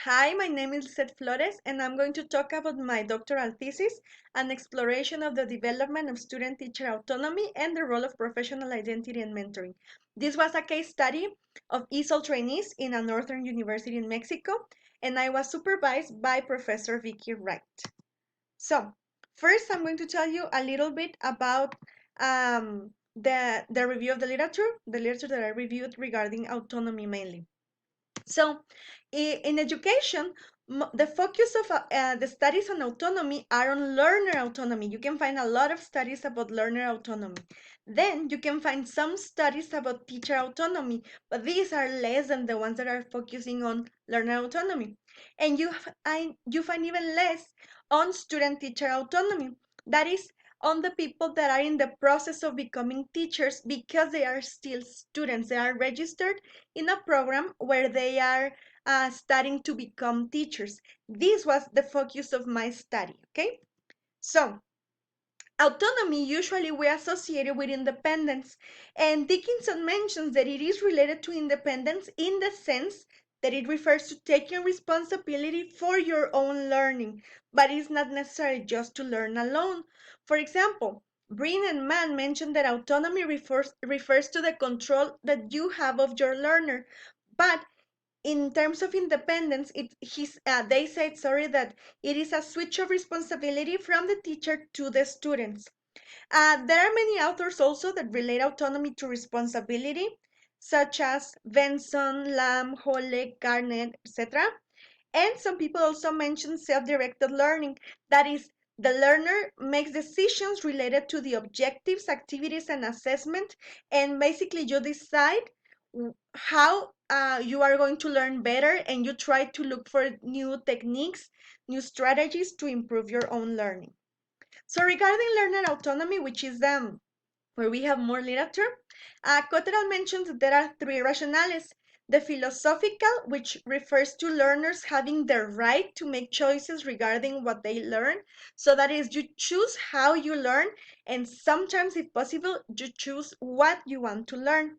Hi, my name is Lizeth Flores, and I'm going to talk about my doctoral thesis, an exploration of the development of student-teacher autonomy and the role of professional identity and mentoring. This was a case study of ESOL trainees in a northern university in Mexico, and I was supervised by Professor Vicky Wright. So, first I'm going to tell you a little bit about the review of the literature that I reviewed regarding autonomy mainly. So, in education, the focus of the studies on autonomy are on learner autonomy. You can find a lot of studies about learner autonomy. Then you can find some studies about teacher autonomy, but these are less than the ones that are focusing on learner autonomy. And you find even less on student-teacher autonomy. That is on the people that are in the process of becoming teachers because they are still students. They are registered in a program where they are studying to become teachers. This was the focus of my study, okay? So, autonomy usually we associate it with independence, and Dickinson mentions that it is related to independence in the sense that it refers to taking responsibility for your own learning, but it's not necessarily just to learn alone. For example, Breen and Mann mentioned that autonomy refers to the control that you have of your learner, but in terms of independence, they said, sorry, that it is a switch of responsibility from the teacher to the students. There are many authors also that relate autonomy to responsibility, such as Benson, Lamb, Holle, Garnett, etc. And some people also mention self-directed learning. That is, the learner makes decisions related to the objectives, activities, and assessment, and basically you decide how you are going to learn better, and you try to look for new techniques, new strategies to improve your own learning. So regarding learner autonomy, which is where we have more literature, Cotterell mentions that there are three rationales. The philosophical, which refers to learners having the right to make choices regarding what they learn. So that is, you choose how you learn, and sometimes, if possible, you choose what you want to learn.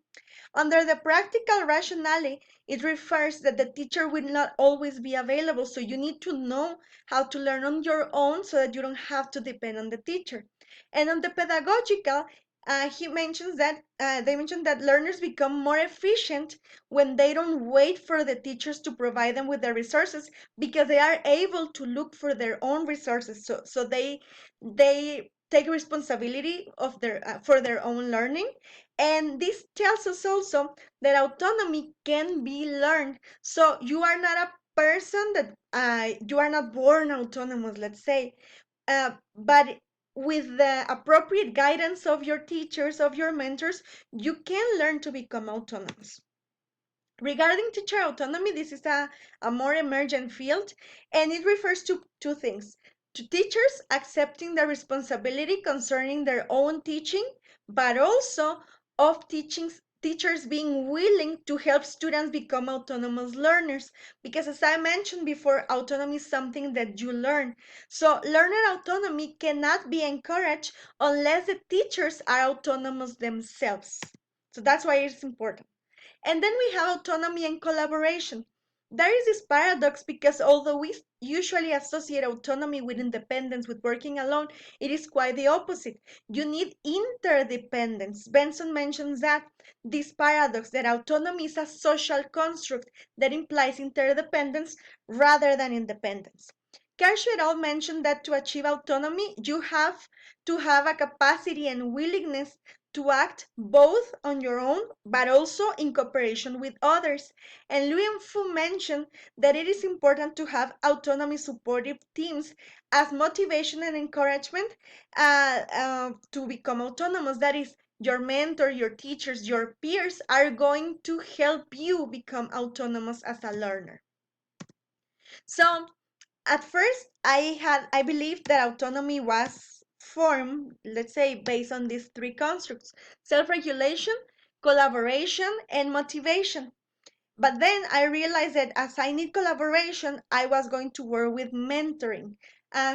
Under the practical rationale, it refers that the teacher will not always be available, so you need to know how to learn on your own so that you don't have to depend on the teacher. And on the pedagogical, he mentions that they mentioned that learners become more efficient when they don't wait for the teachers to provide them with the resources, because they are able to look for their own resources. So they take responsibility of their for their own learning. And this tells us also that autonomy can be learned. So you are not a person that you are not born autonomous, let's say, but with the appropriate guidance of your teachers, of your mentors, you can learn to become autonomous. Regarding teacher autonomy, this is a more emergent field, and it refers to two things: to teachers accepting the responsibility concerning their own teaching, but also of teachers being willing to help students become autonomous learners. Because as I mentioned before, autonomy is something that you learn. So learner autonomy cannot be encouraged unless the teachers are autonomous themselves. So that's why it's important. And then we have autonomy and collaboration. There is this paradox because although we usually associate autonomy with independence, with working alone, it is quite the opposite. You need interdependence. Benson mentions that this paradox that autonomy is a social construct that implies interdependence rather than independence. Kershaw et al. Mentioned that to achieve autonomy, you have to have a capacity and willingness to act both on your own but also in cooperation with others. And Liu and Fu mentioned that it is important to have autonomy supportive teams as motivation and encouragement to become autonomous. That is, your mentor, your teachers, your peers are going to help you become autonomous as a learner. So at first, I believed that autonomy was formed, let's say, based on these three constructs: self-regulation, collaboration, and motivation. But then I realized that as I need collaboration, I was going to work with mentoring.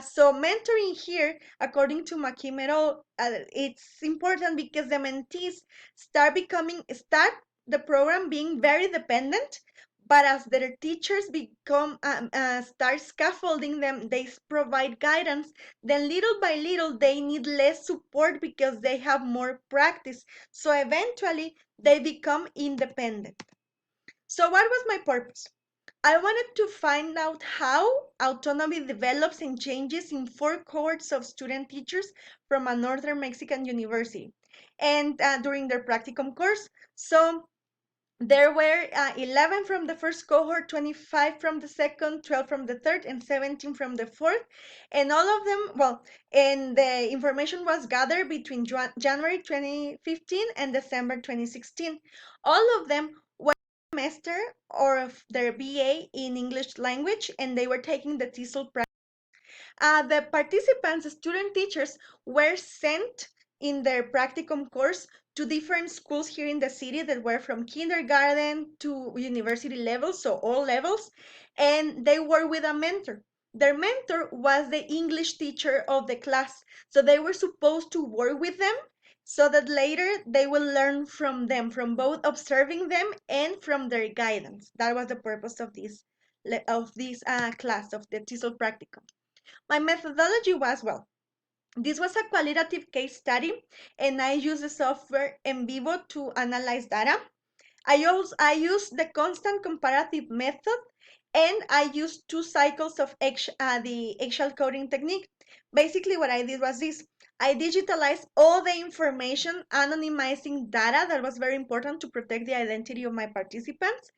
So mentoring here, according to McKim et al., it's important because the mentees start the program being very dependent, But as their teachers become start scaffolding them, they provide guidance, then little by little they need less support because they have more practice. So eventually they become independent. So what was my purpose? I wanted to find out how autonomy develops and changes in four cohorts of student teachers from a northern Mexican university and during their practicum course. So there were 11 from the first cohort, 25 from the second, 12 from the third, and 17 from the fourth. And all of them, well, and the information was gathered between January 2015 and December 2016. All of them were semester or of their BA in English language, and they were taking the TESOL. The participants, student teachers, were sent in their practicum course to different schools here in the city that were from kindergarten to university levels, so all levels, and they were with a mentor. Their mentor was the English teacher of the class, so they were supposed to work with them so that later they will learn from them, from both observing them and from their guidance. That was the purpose of this class of the TESOL practicum. My methodology was, well, this was a qualitative case study, and I used the software NVivo to analyze data. I used the constant comparative method, and I used 2 cycles of the eggshell coding technique. Basically, what I did was this. I digitalized all the information, anonymizing data that was very important to protect the identity of my participants.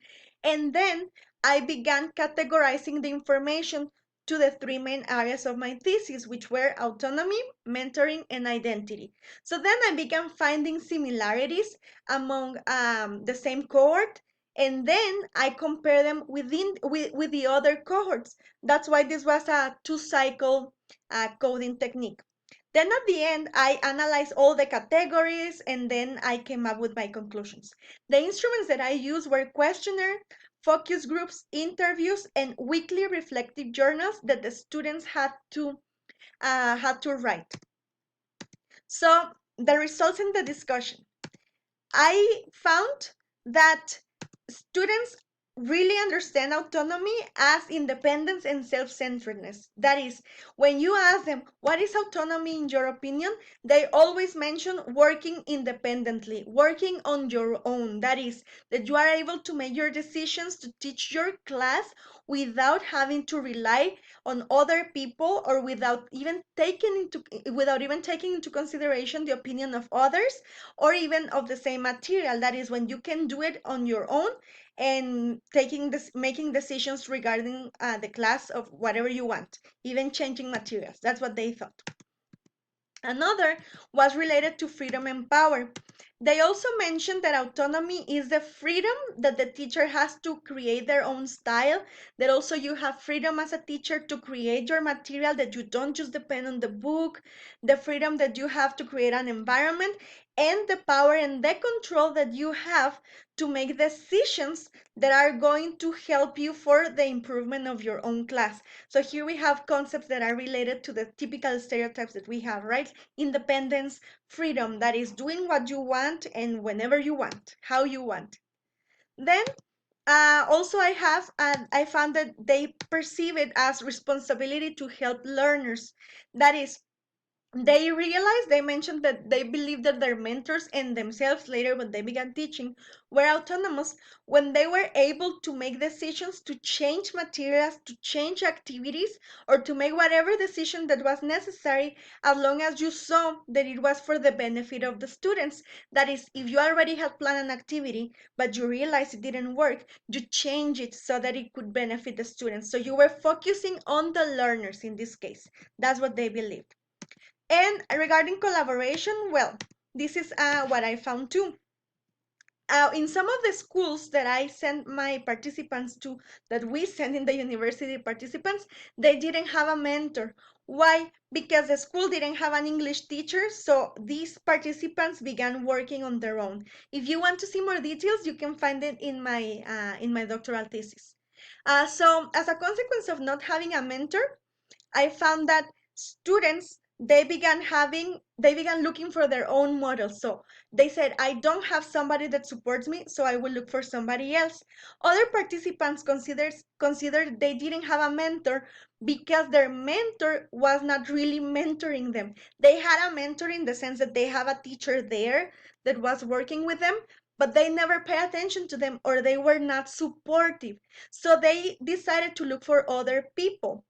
And then I began categorizing the information to the 3 main areas of my thesis, which were autonomy, mentoring, and identity. So then I began finding similarities among the same cohort, and then I compare them with the other cohorts. That's why this was a 2 cycle coding technique. Then at the end, I analyzed all the categories and then I came up with my conclusions. The instruments that I used were questionnaire, focus groups, interviews, and weekly reflective journals that the students had to write. So the results in the discussion. I found that students really understand autonomy as independence and self-centeredness. That is, when you ask them, what is autonomy in your opinion? They always mention working independently, working on your own. That is, that you are able to make your decisions to teach your class without having to rely on other people or without even taking into consideration the opinion of others or even of the same material. That is when you can do it on your own and making decisions regarding the class of whatever you want, even changing materials. That's what they thought. Another was related to freedom and power. They also mentioned that autonomy is the freedom that the teacher has to create their own style, that also you have freedom as a teacher to create your material, that you don't just depend on the book, the freedom that you have to create an environment, and the power and the control that you have to make decisions that are going to help you for the improvement of your own class. So here we have concepts that are related to the typical stereotypes that we have, right? Independence, freedom, that is doing what you want and whenever you want, how you want. Then also I found that they perceive it as responsibility to help learners. That is, they mentioned that they believed that their mentors and themselves later when they began teaching were autonomous when they were able to make decisions to change materials, to change activities, or to make whatever decision that was necessary as long as you saw that it was for the benefit of the students. That is, if you already had planned an activity but you realized it didn't work, you change it so that it could benefit the students. So you were focusing on the learners in this case. That's what they believed. And regarding collaboration, well, this is what I found too. In some of the schools that I sent my participants to, that we sent in the university participants, they didn't have a mentor. Why? Because the school didn't have an English teacher, so these participants began working on their own. If you want to see more details, you can find it in my doctoral thesis. So as a consequence of not having a mentor, I found that students they began looking for their own models. So they said, I don't have somebody that supports me, so I will look for somebody else. Other participants considered they didn't have a mentor because their mentor was not really mentoring them. They had a mentor in the sense that they have a teacher there that was working with them, but they never pay attention to them, or they were not supportive. So they decided to look for other people.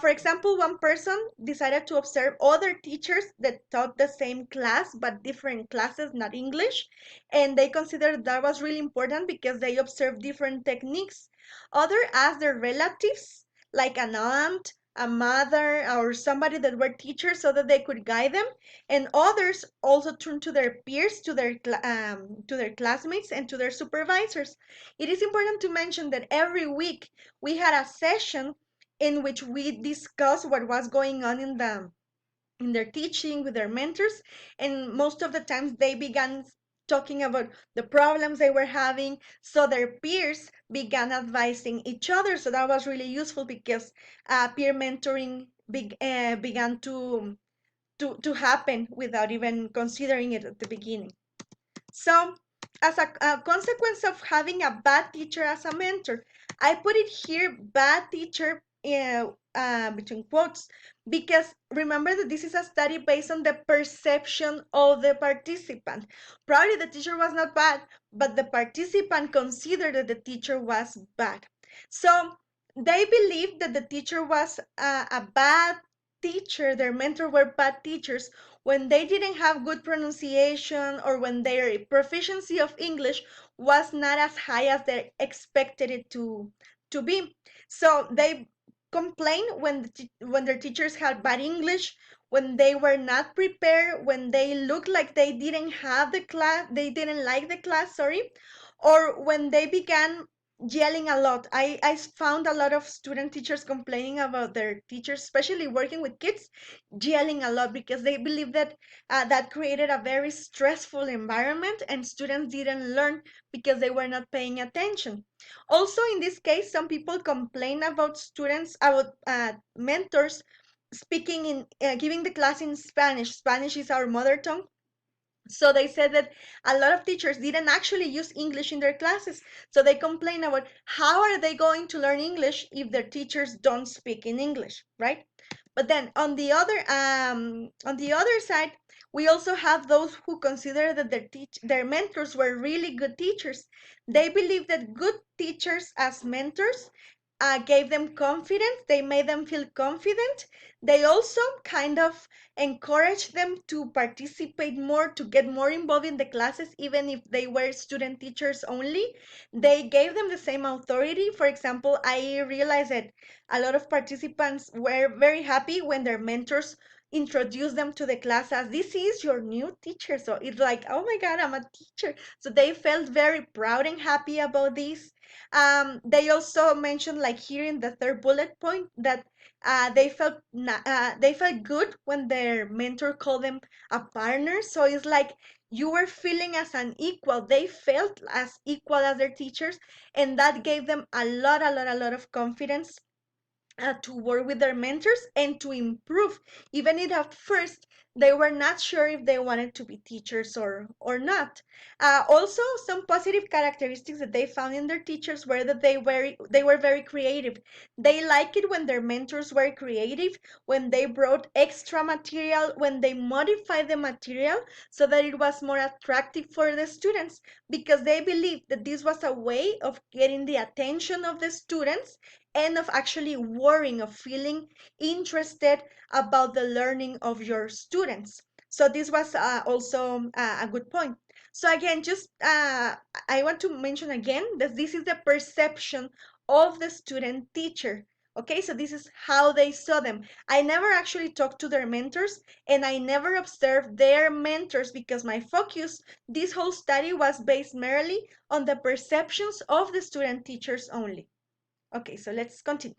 For example, one person decided to observe other teachers that taught the same class but different classes, not English, and they considered that was really important because they observed different techniques. Other asked their relatives, like an aunt, a mother, or somebody that were teachers so that they could guide them, and others also turned to their peers, to their classmates, and to their supervisors. It is important to mention that every week we had a session in which we discussed what was going on in their teaching with their mentors, and most of the times they began talking about the problems they were having, so their peers began advising each other. So that was really useful because peer mentoring began to happen without even considering it at the beginning. So, as a consequence of having a bad teacher as a mentor, I put it here, bad teacher, between quotes, because remember that this is a study based on the perception of the participant. Probably the teacher was not bad, but the participant considered that the teacher was bad. So they believed that the teacher was a bad teacher, their mentor were bad teachers when they didn't have good pronunciation, or when their proficiency of English was not as high as they expected it to be. So they complained when their teachers had bad English, when they were not prepared, when they looked like they didn't have the class, they didn't like the class, sorry, or when they began yelling a lot. I found a lot of student teachers complaining about their teachers, especially working with kids, yelling a lot because they believe that that created a very stressful environment and students didn't learn because they were not paying attention. Also, in this case, some people complain about mentors speaking giving the class in Spanish. Spanish is our mother tongue, so they said that a lot of teachers didn't actually use English in their classes. So they complain about how are they going to learn English if their teachers don't speak in English, right? But then on the other side, we also have those who consider that their mentors were really good teachers. They believe that good teachers as mentors gave them confidence. They made them feel confident. They also kind of encouraged them to participate more, to get more involved in the classes, even if they were student teachers only. They gave them the same authority. For example, I realized that a lot of participants were very happy when their mentors introduced them to the class as this is your new teacher. So it's like, oh my God, I'm a teacher. So they felt very proud and happy about this. They also mentioned, like here in the third bullet point, that they felt good when their mentor called them a partner. So it's like you were feeling as an equal. They felt as equal as their teachers, and that gave them a lot of confidence to work with their mentors and to improve, even if at first they were not sure if they wanted to be teachers or not. Also, some positive characteristics that they found in their teachers were that they were very creative. They liked it when their mentors were creative, when they brought extra material, when they modified the material so that it was more attractive for the students, because they believed that this was a way of getting the attention of the students and of actually worrying, of feeling interested about the learning of your students. So this was also a good point. So again, just I want to mention again that this is the perception of the student teacher. Okay, so this is how they saw them. I never actually talked to their mentors, and I never observed their mentors, because my focus, this whole study was based merely on the perceptions of the student teachers only. Okay, so let's continue.